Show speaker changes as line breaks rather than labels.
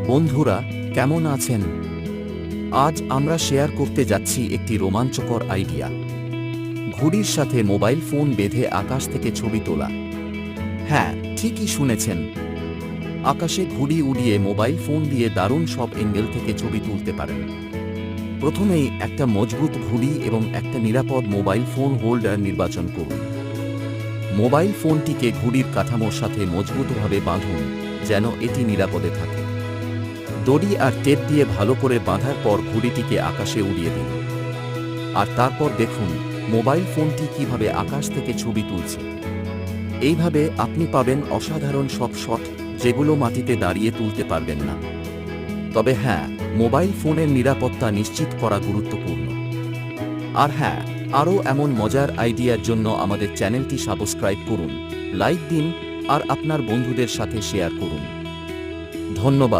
বন্ধুরা, কেমন আছেন? আজ আমরা শেয়ার করতে যাচ্ছি একটি রোমাঞ্চকর আইডিয়া। ঘুড়ির সাথে মোবাইল ফোন বেঁধে আকাশ থেকে ছবি তোলা। হ্যাঁ, ঠিকই শুনেছেন। আকাশে ঘুড়ি উড়িয়ে মোবাইল ফোন দিয়ে দারুণ সব অ্যাঙ্গেল থেকে ছবি তুলতে পারেন। প্রথমেই একটা মজবুত ঘুড়ি এবং একটা নিরাপদ মোবাইল ফোন হোল্ডার নির্বাচন করুন। মোবাইল ফোনটিকে ঘুড়ির কাঠামোর সাথে মজবুতভাবে বাঁধুন, যেন এটি নিরাপদে থাকে। দড়ি আর টেপ দিয়ে ভালো করে বাঁধার পর ঘুড়িটিকে আকাশে উড়িয়ে দিন। আর তারপর দেখুন মোবাইল ফোনটি কিভাবে আকাশ থেকে ছবি তুলছে। এইভাবে আপনি পাবেন অসাধারণ সব শট, যেগুলো মাটিতে দাঁড়িয়ে তুলতে পারবেন না। তবে হ্যাঁ, মোবাইল ফোনের নিরাপত্তা নিশ্চিত করা গুরুত্বপূর্ণ। আর হ্যাঁ, আরও এমন মজার আইডিয়ার জন্য আমাদের চ্যানেলটি সাবস্ক্রাইব করুন, লাইক দিন আর আপনার বন্ধুদের সাথে শেয়ার করুন। ধন্যবাদ।